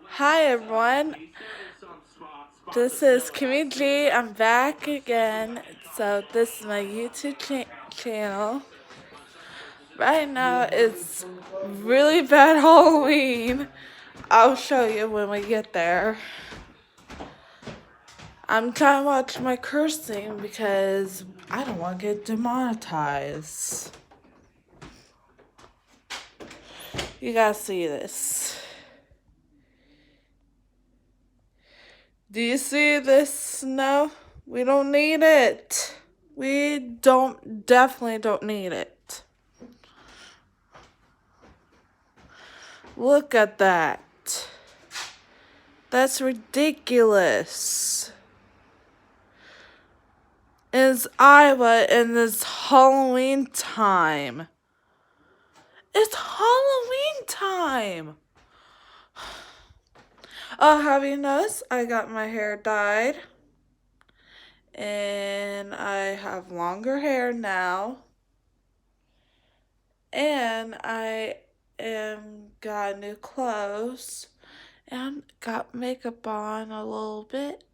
Hi everyone, this is Kimmy G. I'm back again. So this is my YouTube channel. Right now it's really bad Halloween. I'll show you when we get there. I'm trying to watch my cursing because I don't want to get demonetized. You gotta see this. Do you see this snow? We don't need it. We definitely don't need it. Look at that. That's ridiculous. It's Iowa and it's Halloween time. It's Halloween time. Oh, have you noticed? I got my hair dyed. And I have longer hair now. And I got new clothes. And got makeup on a little bit.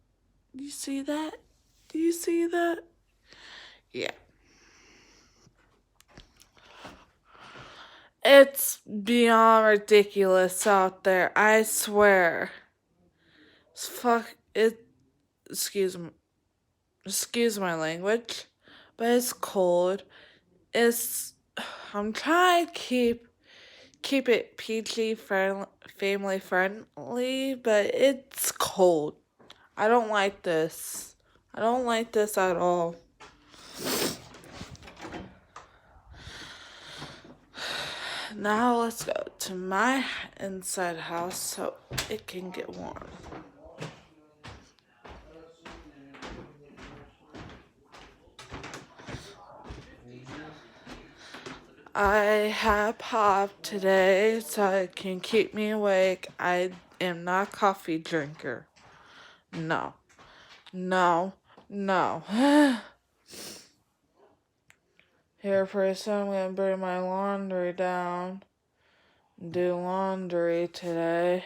You see that? Do you see that? Yeah. It's beyond ridiculous out there. I swear. Excuse my language, but it's cold. I'm trying to keep it PG family friendly, but it's cold. I don't like this. I don't like this at all. Now let's go to my inside house so it can get warm. I had pop today so it can keep me awake. I am not a coffee drinker. No. Here pretty soon I'm gonna bring my laundry down. Do laundry today.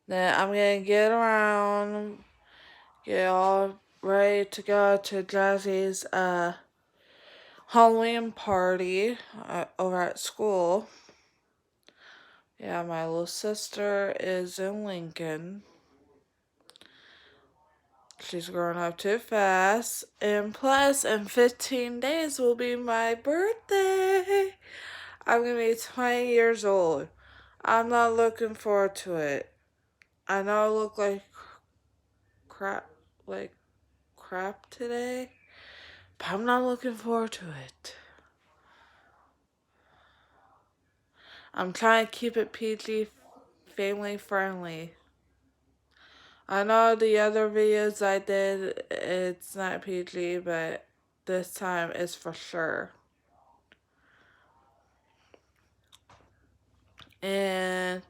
Then I'm gonna get all ready to go to Jazzy's Halloween party over at school. Yeah, my little sister is in Lincoln. She's growing up too fast. And plus, in 15 days will be my birthday. I'm going to be 20 years old. I'm not looking forward to it. I know I look like crap today, but I'm not looking forward to it. I'm trying to keep it PG family friendly. I know the other videos I did, it's not PG, but this time it's for sure. And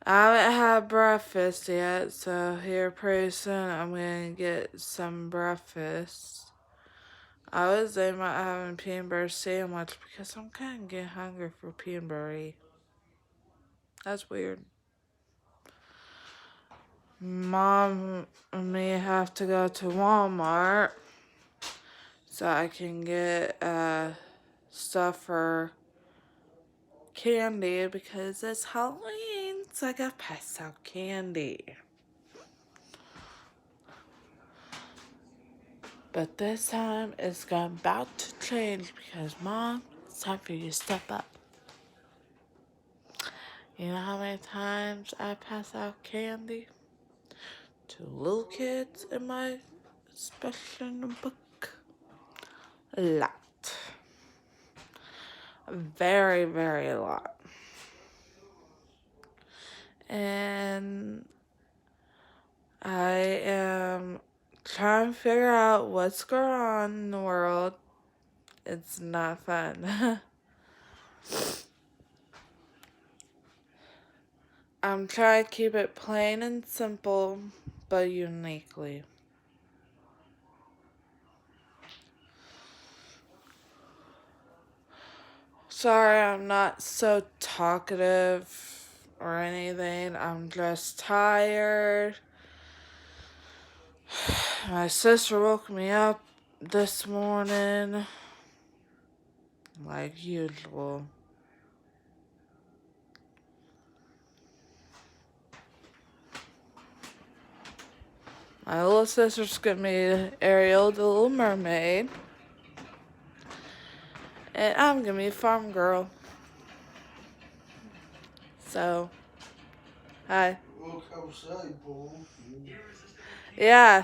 I haven't had breakfast yet, so here pretty soon I'm gonna get some breakfast. I was thinking about having a peanut butter sandwich because I'm kind of getting hungry for peanut butter. That's weird. Mom and me have to go to Walmart so I can get stuff for candy because it's Halloween, so I gotta pass out candy. But this time it's about to change because Mom, it's time for you to step up. You know how many times I pass out candy to little kids in my special book? A lot. A very, very lot. And I am trying to figure out what's going on in the world. It's not fun. I'm trying to keep it plain and simple, but uniquely. Sorry, I'm not so talkative or anything. I'm just tired. My sister woke me up this morning, like usual. My little sister's got me Ariel, the Little Mermaid. And I'm gonna be a farm girl. So, hi. Look outside, Paul. Yeah.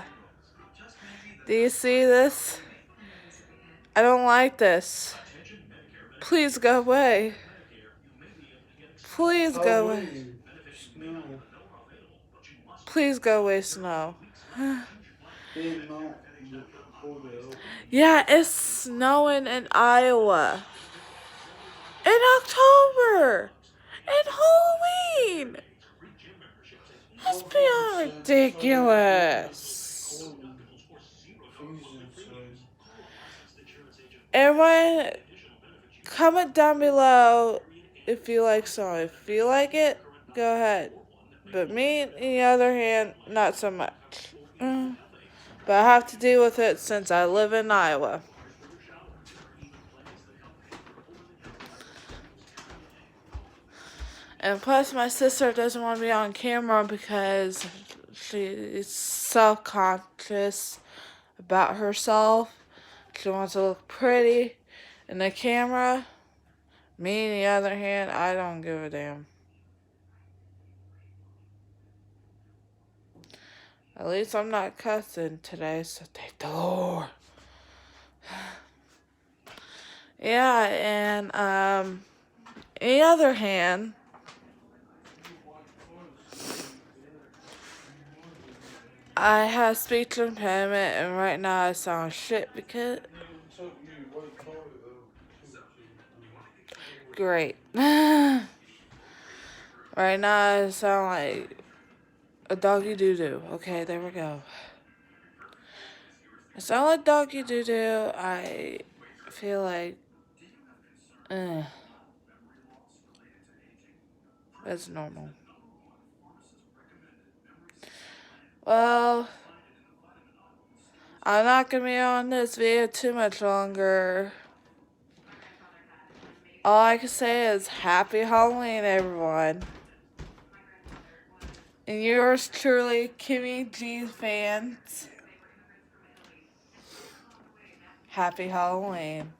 Do you see this? I don't like this. Please go away. Please go away. Halloween. Snow. Please go away, Snow. Didn't melt before they opened. Yeah, it's snowing in Iowa. In October. In Halloween. That's beyond ridiculous. Freezing inside. Everyone, comment down below if you like snow. If you like it, go ahead. But me, on the other hand, not so much. But I have to deal with it since I live in Iowa. And plus, my sister doesn't want to be on camera because she's self-conscious about herself. She wants to look pretty in the camera. Me, on the other hand, I don't give a damn. At least I'm not cussing today, so thank the Lord. Yeah, and on the other hand, I have speech impairment, and right now I sound shit because... Great. Right now I sound like a doggy doo-doo. Okay, there we go. I sound like doggy doo-doo. I feel like... That's normal. Well, I'm not going to be on this video too much longer. All I can say is happy Halloween, everyone. And yours truly, Kimmy G fans. Happy Halloween.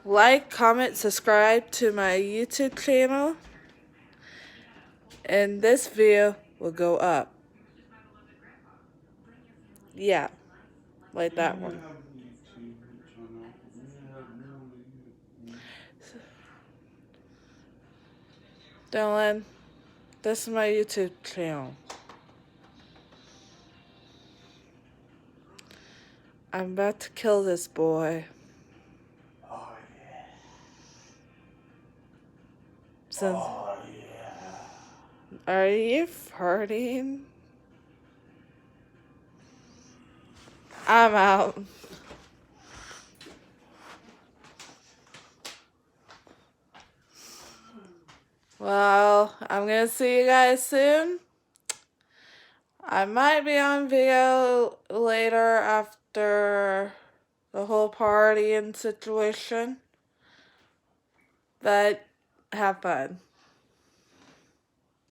Like, comment, subscribe to my YouTube channel. And this video will go up. Yeah, like that one. Dylan, this is my YouTube channel. I'm about to kill this boy. Oh, yeah. Oh, yeah. Are you farting? I'm out. Well, I'm going to see you guys soon. I might be on video later after the whole party and situation. But have fun.